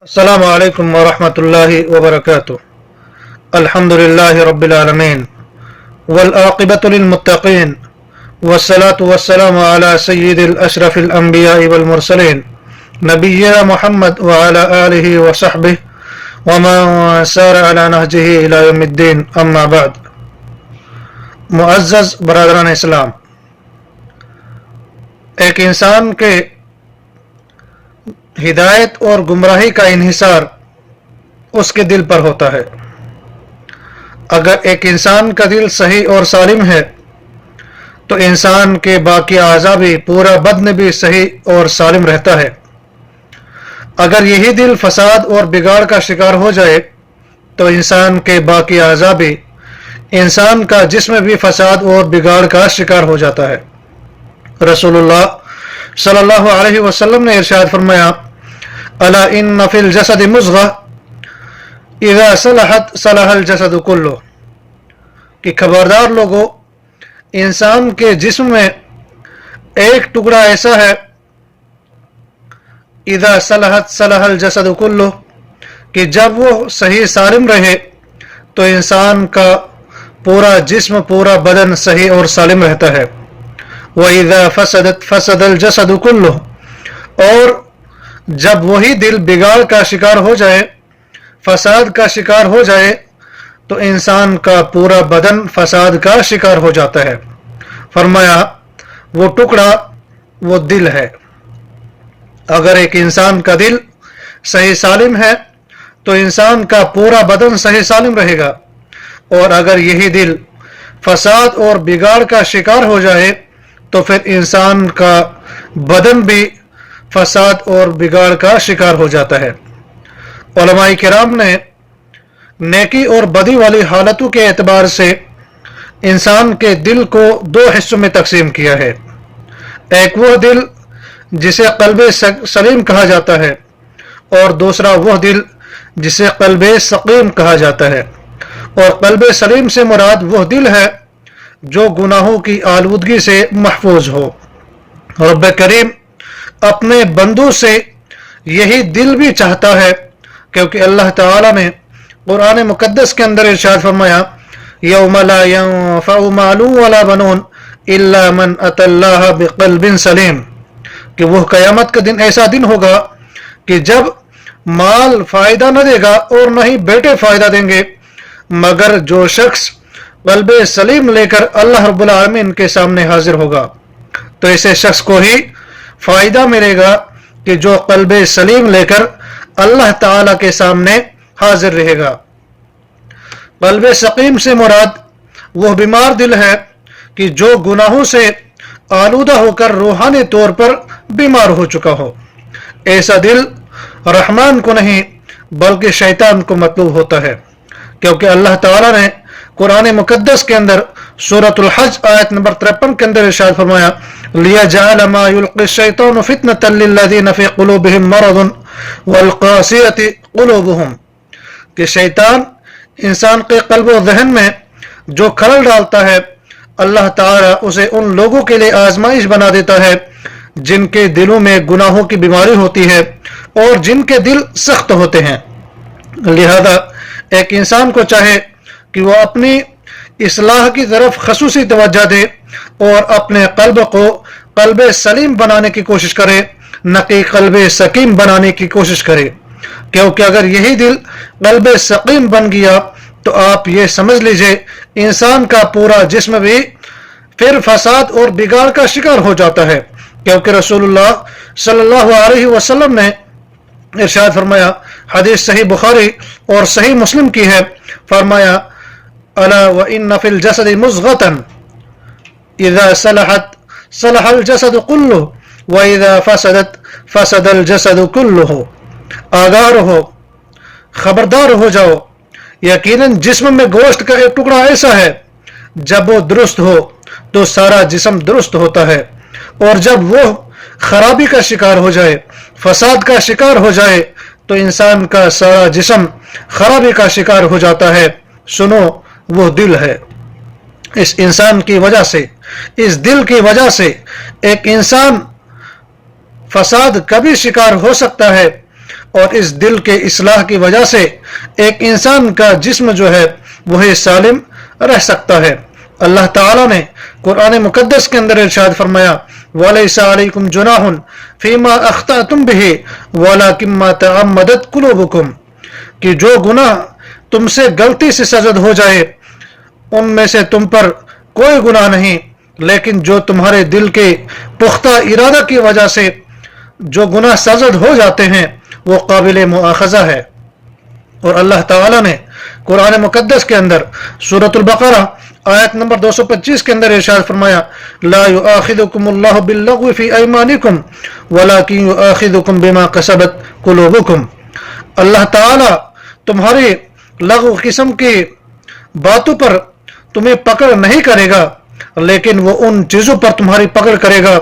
السلام علیکم ورحمۃ اللہ وبرکاتہ۔ الحمد للہ رب العالمین والعاقبۃ للمتقین والصلاة والسلام علی سید الاشرف الانبیاء والمرسلین نبینا محمد وعلی آلہ وصحبہ ومن سار علی نہجہ الی یوم الدین، اما بعد۔ معزز برادران اسلام، ایک انسان کے ہدایت اور گمراہی کا انحصار اس کے دل پر ہوتا ہے۔ اگر ایک انسان کا دل صحیح اور سالم ہے تو انسان کے باقی اعضاء بھی، پورا بدن بھی صحیح اور سالم رہتا ہے۔ اگر یہی دل فساد اور بگاڑ کا شکار ہو جائے تو انسان کے باقی اعضاء بھی، انسان کا جسم بھی فساد اور بگاڑ کا شکار ہو جاتا ہے۔ رسول اللہ صلی اللہ علیہ وسلم نے ارشاد فرمایا، الا ان فی الجسد مضغہ اذا صلحت صلح الجسد کلہ، کہ خبردار لوگوں، انسان کے جسم میں ایک ٹکڑا ایسا ہے، اذا صلحت صلح الجسد کلہ، کہ جب وہ صحیح سالم رہے تو انسان کا پورا جسم، پورا بدن صحیح اور سالم رہتا ہے۔ وَإِذَا فَسَدَتْ فَسَدَ الْجَسَدُ كُلُّهُ، اور جب وہی دل بگاڑ کا شکار ہو جائے، فساد کا شکار ہو جائے تو انسان کا پورا بدن فساد کا شکار ہو جاتا ہے۔ فرمایا وہ ٹکڑا وہ دل ہے۔ اگر ایک انسان کا دل صحیح سالم ہے تو انسان کا پورا بدن صحیح سالم رہے گا، اور اگر یہی دل فساد اور بگاڑ کا شکار ہو جائے تو پھر انسان کا بدن بھی فساد اور بگاڑ کا شکار ہو جاتا ہے۔ علماء کرام نے نیکی اور بدی والی حالتوں کے اعتبار سے انسان کے دل کو دو حصوں میں تقسیم کیا ہے۔ ایک وہ دل جسے قلب سلیم کہا جاتا ہے، اور دوسرا وہ دل جسے قلب سقیم کہا جاتا ہے۔ اور قلب سلیم سے مراد وہ دل ہے جو گناہوں کی آلودگی سے محفوظ ہو۔ رب کریم اپنے بندوں سے یہی دل بھی چاہتا ہے، کیونکہ اللہ تعالی نے قرآن مقدس کے اندر ارشاد فرمایا، یوم لا ينفع مال ولا بنون الا من اتى اللہ بقلب سلیم، کہ وہ قیامت کا دن ایسا دن ہوگا کہ جب مال فائدہ نہ دے گا اور نہ ہی بیٹے فائدہ دیں گے، مگر جو شخص قلب سلیم لے کر اللہ رب العالمین کے سامنے حاضر ہوگا تو ایسے شخص کو ہی فائدہ ملے گا کہ جو قلب سلیم لے کر اللہ تعالی کے سامنے حاضر رہے گا۔ قلب سقیم سے مراد وہ بیمار دل ہے کہ جو گناہوں سے آلودہ ہو کر روحانی طور پر بیمار ہو چکا ہو۔ ایسا دل رحمان کو نہیں بلکہ شیطان کو مطلوب ہوتا ہے، کیونکہ اللہ تعالی نے قرآن مقدس کے اندر سورۃ الحج آیت نمبر 53 کے اندر ارشاد فرمایا، لِيَجْعَلَ مَا يُلْقِي الشَّيْطَانُ فِتْنَةً لِلَّذِينَ فِي قُلُوبِهِم مَرَضٌ وَالْقَاسِيَةِ قُلُوبُهُم، کہ شیطان انسان کے قلب و ذہن میں جو خلل ڈالتا ہے، اللہ تعالیٰ اسے ان لوگوں کے لیے آزمائش بنا دیتا ہے جن کے دلوں میں گناہوں کی بیماری ہوتی ہے اور جن کے دل سخت ہوتے ہیں۔ لہذا ایک انسان کو چاہے کہ وہ اپنی اصلاح کی طرف خصوصی توجہ دے اور اپنے قلب کو قلب سلیم بنانے کی کوشش کرے، نہ کہ قلب سقیم بنانے کی کوشش کرے، کیونکہ اگر یہی دل قلب سقیم بن گیا تو آپ یہ سمجھ لیجئے انسان کا پورا جسم بھی پھر فساد اور بگاڑ کا شکار ہو جاتا ہے، کیونکہ رسول اللہ صلی اللہ علیہ وسلم نے ارشاد فرمایا، حدیث صحیح بخاری اور صحیح مسلم کی ہے، فرمایا، الا وان فی الجسد مضغۃ اذا صلحت صلح الجسد کلہ واذا فسدت فسد الجسد کلہ۔ آگاہ رہو، خبردار ہو جاؤ، یقیناً جسم میں گوشت کا ایک ٹکڑا ایسا ہے، جب وہ درست ہو تو سارا جسم درست ہوتا ہے، اور جب وہ خرابی کا شکار ہو جائے، فساد کا شکار ہو جائے تو انسان کا سارا جسم خرابی کا شکار ہو جاتا ہے۔ سنو، وہ دل ہے۔ اس انسان کی وجہ سے، اس دل کی وجہ سے ایک انسان فساد کبھی شکار ہو سکتا ہے اور اس دل کے اصلاح کی وجہ سے ایک انسان کا جسم جو ہے وہی سالم رہ سکتا ہے۔ اللہ تعالیٰ نے قرآن مقدس کے اندر ارشاد فرمایا وَلَيْسَ عَلَيْكُمْ جُنَاحٌ فِيمَا أَخْطَأْتُمْ بِهِ وَلَكِنْ مَا تَعَمَّدَتْ قُلُوبُكُمْ، کہ جو گناہ تم سے غلطی سے سرزد ہو جائے ان میں سے تم پر کوئی گناہ نہیں، لیکن جو تمہارے دل کے پختہ ارادہ کی وجہ سے جو گناہ سرزد ہو جاتے ہیں وہ قابل مؤاخذہ ہے۔ اور اللہ تعالیٰ نے قرآن مقدس کے اندر سورۃ البقرہ آیت نمبر 225 کے اندر ارشاد فرمایا لا یؤاخذکم اللہ باللغو فی ایمانکم ولکن یؤاخذکم بما کسبت قلوبکم، اللہ تعالیٰ تمہاری لغو قسم کی باتوں پر تمہیں پکڑ نہیں کرے گا، لیکن وہ ان چیزوں پر تمہاری پکڑ کرے گا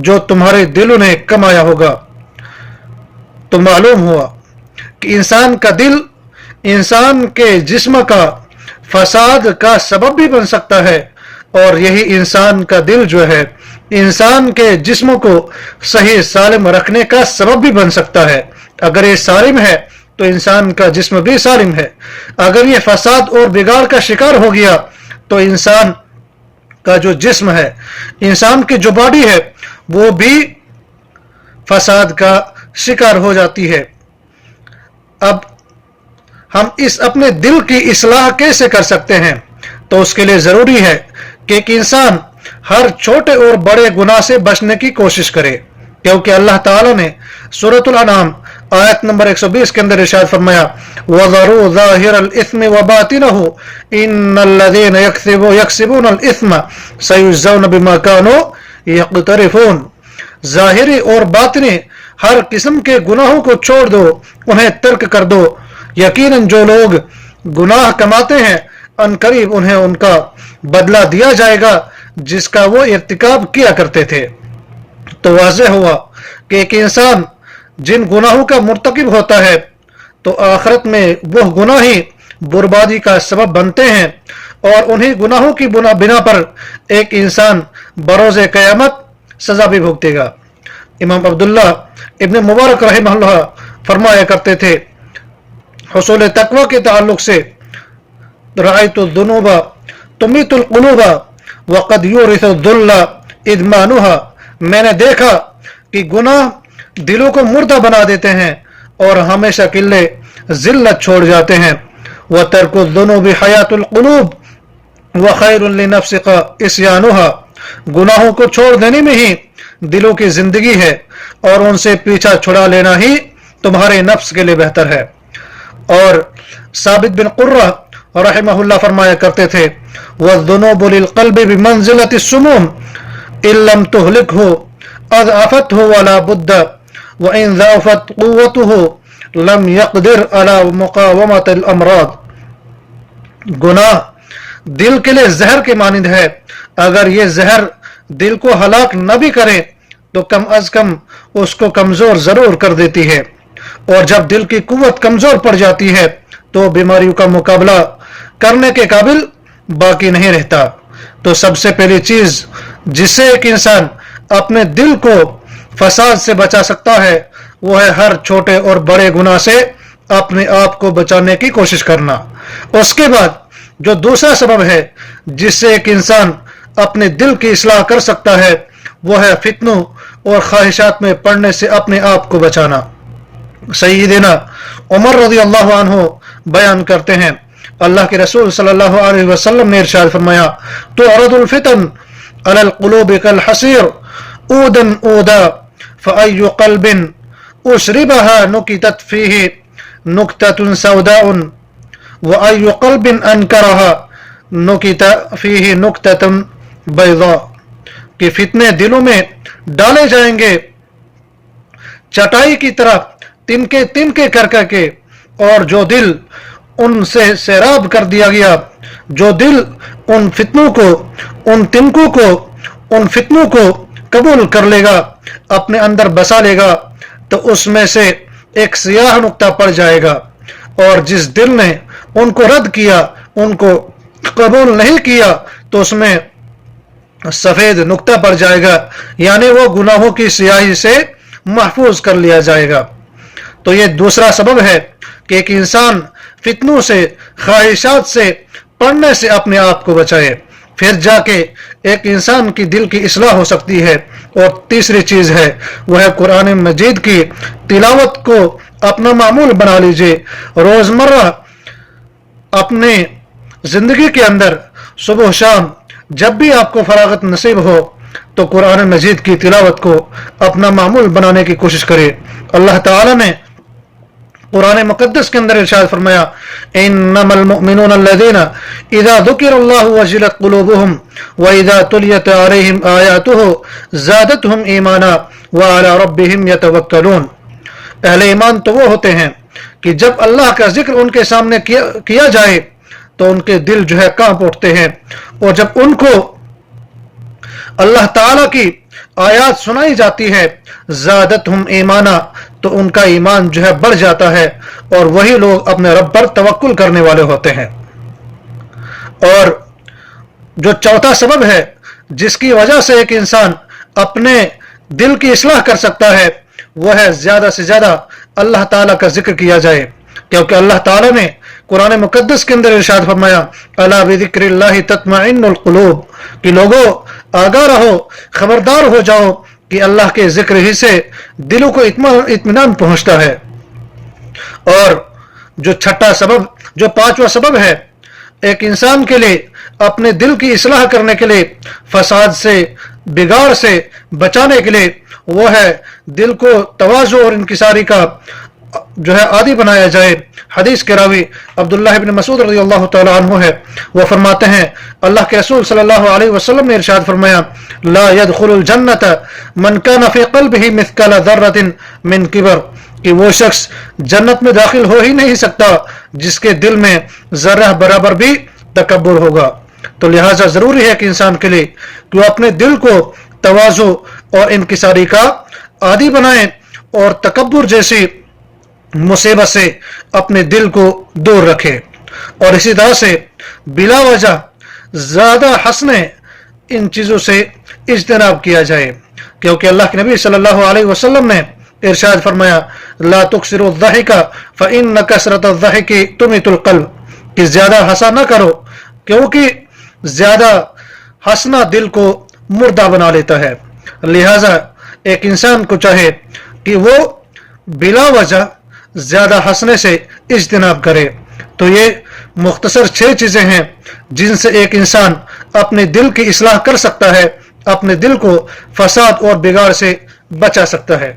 جو تمہارے دلوں نے کمایا ہوگا۔ تو معلوم ہوا کہ انسان کا دل انسان کے جسم کا فساد کا سبب بھی بن سکتا ہے، اور یہی انسان کا دل جو ہے انسان کے جسم کو صحیح سالم رکھنے کا سبب بھی بن سکتا ہے۔ اگر یہ سالم ہے تو انسان کا جسم بھی سالم ہے، اگر یہ فساد اور بگاڑ کا شکار ہو گیا تو انسان کا جو جسم ہے، انسان کی جو باڈی ہے وہ بھی فساد کا شکار ہو جاتی ہے۔ اب ہم اس اپنے دل کی اصلاح کیسے کر سکتے ہیں؟ تو اس کے لیے ضروری ہے کہ ایک انسان ہر چھوٹے اور بڑے گناہ سے بچنے کی کوشش کرے، کیونکہ اللہ تعالیٰ نے سورۃ الانعام آیت نمبر 120 کے اندر ارشاد فرمایا وَذَرُوا ظَاهِرَ الْإِثْمِ وَبَاطِنَهُ إِنَّ الَّذِينَ يَكْسِبُونَ الْإِثْمَ سَيُجْزَوْنَ بِمَا كَانُوا يَقْتَرِفُونَ، ظاہری اور باطنی ہر قسم کے گناہوں کو چھوڑ دو، انہیں ترک کر دو، یقیناً جو لوگ گناہ کماتے ہیں ان قریب انہیں ان کا بدلہ دیا جائے گا جس کا وہ ارتکاب کیا کرتے تھے۔ تو واضح ہوا کہ ایک انسان جن گناہوں کا مرتکب ہوتا ہے تو آخرت میں وہ گناہ ہی بربادی کا سبب بنتے ہیں، اور انہی گناہوں کی بنا پر ایک انسان بروز قیامت سزا بھی بھگتے گا۔ امام عبداللہ ابن مبارک رحمہ اللہ فرمایا کرتے تھے حصول تقوی کے تعلق سے رأیت الذنوب تمیت القلوب وقد یورث الذل ادمانها، میں نے دیکھا کہ گناہ دلوں کو مردہ بنا دیتے ہیں اور ہمیشہ کے لیے ذلت چھوڑ جاتے ہیں۔ وترک الذنوب حیات القلوب وخیر لنفسک عصیانها، گناہوں کو چھوڑ دینے میں ہی دلوں کی زندگی ہے اور ان سے پیچھا چھڑا لینا ہی تمہارے نفس کے لیے بہتر ہے۔ اور ثابت بن قرہ رحمہ اللہ فرمایا کرتے تھے وَالذُّنُوبُ لِلْقَلْبِ بِمَنزِلَةِ السُّمُومِ إِن لَمْ تُهْلِكْهُ أَضْعَفَتْهُ وَلَا بُدَّ وَإِن ضَعُفَتْ قُوَّتُهُ لَمْ يَقْدِرْ عَلَى مُقَاوَمَةِ الْأَمْرَاضِ، گناہ دل کے لیے زہر کے مانند ہے، اگر یہ زہر دل کو ہلاک نہ بھی کرے تو کم از کم اس کو کمزور ضرور کر دیتی ہے، اور جب دل کی قوت کمزور پڑ جاتی ہے تو بیماریوں کا مقابلہ کرنے کے قابل باقی نہیں رہتا۔ تو سب سے پہلی چیز جس سے ایک انسان اپنے دل کو فساد سے بچا سکتا ہے وہ ہے ہر چھوٹے اور بڑے گناہ سے اپنے آپ کو بچانے کی کوشش کرنا۔ اس کے بعد جو دوسرا سبب ہے جس سے ایک انسان اپنے دل کی اصلاح کر سکتا ہے وہ ہے فتنوں اور خواہشات میں پڑنے سے اپنے آپ کو بچانا۔ سیدنا عمر رضی اللہ عنہ بیان کرتے ہیں اللہ کے رسول صلی اللہ علیہ وسلم نے ارشاد فرمایا تعرض الفتن علی القلوب كالحصير اودا اودا فأي قلب اشربها نكتت فيه نكتة سوداء وأي قلب أنكرها نكت فيه نكتة بيضاء، کہ فتنے دلوں میں ڈالے جائیں گے چٹائی کی طرح تنکے تنکے کر کر کے، اور جو دل ان سے سیراب کر دیا گیا، جو دل ان فتنوں کو، ان تنکوں کو، ان فتنوں کو قبول کر لے گا، اپنے اندر بسا لے گا، تو اس میں سے ایک سیاہ نقطہ پڑ جائے گا، اور جس دل نے ان کو رد کیا، ان کو قبول نہیں کیا، تو اس میں سفید نقطہ پڑ جائے گا، یعنی وہ گناہوں کی سیاہی سے محفوظ کر لیا جائے گا۔ تو یہ دوسرا سبب ہے کہ ایک انسان فتنوں سے، خواہشات سے، پڑھنے سے اپنے آپ کو بچائے، پھر جا کے ایک انسان کی دل کی اصلاح ہو سکتی ہے۔ اور تیسری چیز ہے وہ ہے قرآن مجید کی تلاوت کو اپنا معمول بنا لیجئے۔ روزمرہ اپنے زندگی کے اندر صبح و شام جب بھی آپ کو فراغت نصیب ہو تو قرآن مجید کی تلاوت کو اپنا معمول بنانے کی کوشش کرے۔ اللہ تعالی نے قرآن مقدس کے اندر ارشاد فرمایا انما المؤمنون الذين اذا ذكر الله وجلت قلوبهم واذا تليت عليهم آياته زادتهم ایمانا وعلى ربهم يتوکلون۔ اہل ایمان تو وہ ہوتے ہیں کہ جب اللہ کا ذکر ان کے سامنے کیا جائے تو ان کے دل جو ہے کانپ اٹھتے ہیں، اور جب ان کو اللہ تعالی کی آیات سنائی جاتی ہے زادتہم ایمانا تو ان کا ایمان جو ہے بڑھ جاتا ہے، اور وہی لوگ اپنے رب پر توکل کرنے والے ہوتے ہیں۔ اور جو چوتھا سبب ہے جس کی وجہ سے ایک انسان اپنے دل کی اصلاح کر سکتا ہے وہ ہے زیادہ سے زیادہ اللہ تعالیٰ کا ذکر کیا جائے، کیونکہ اللہ تعالیٰ نے قرآن مقدس کے اندر ارشاد فرمایا الا بذکر اللہ تطمئن القلوب، کہ لوگوں آگاہ رہو، خبردار ہو جاؤ کہ اللہ کے ذکر ہی سے دلوں کو اطمینان پہنچتا ہے۔ اور جو چھٹا سبب، جو پانچواں سبب ہے ایک انسان کے لیے اپنے دل کی اصلاح کرنے کے لیے، فساد سے، بگاڑ سے بچانے کے لیے، وہ ہے دل کو تواضع اور انکساری کا جو ہے عادی بنایا جائے۔ حدیث کے راوی عبداللہ بن مسعود رضی اللہ تعالی عنہ ہے، وہ فرماتے ہیں اللہ کے رسول صلی اللہ علیہ وسلم نے ارشاد فرمایا لا يدخل الجنت من كان في قلبه مثقال ذرة من کبر، کہ وہ شخص جنت میں داخل ہو ہی نہیں سکتا جس کے دل میں ذرہ برابر بھی تکبر ہوگا۔ تو لہٰذا ضروری ہے کہ انسان کے لیے کہ وہ اپنے دل کو تواضع اور انکساری کا عادی بنائیں اور تکبر جیسی مصیبت سے اپنے دل کو دور رکھے، اور اسی طرح سے بلا وجہ زیادہ ہنسنے ان چیزوں سے اجتناب کیا جائے، کیونکہ اللہ کے نبی صلی اللہ علیہ وسلم نے ارشاد فرمایا لا تکثروا الضحک فإن کثرة الضحک تمیت القلب، کہ زیادہ ہنسا نہ کرو کیونکہ زیادہ ہنسنا دل کو مردہ بنا لیتا ہے۔ لہذا ایک انسان کو چاہے کہ وہ بلا وجہ زیادہ ہنسنے سے اجتناب کرے۔ تو یہ مختصر 6 چیزیں ہیں جن سے ایک انسان اپنے دل کی اصلاح کر سکتا ہے، اپنے دل کو فساد اور بگاڑ سے بچا سکتا ہے۔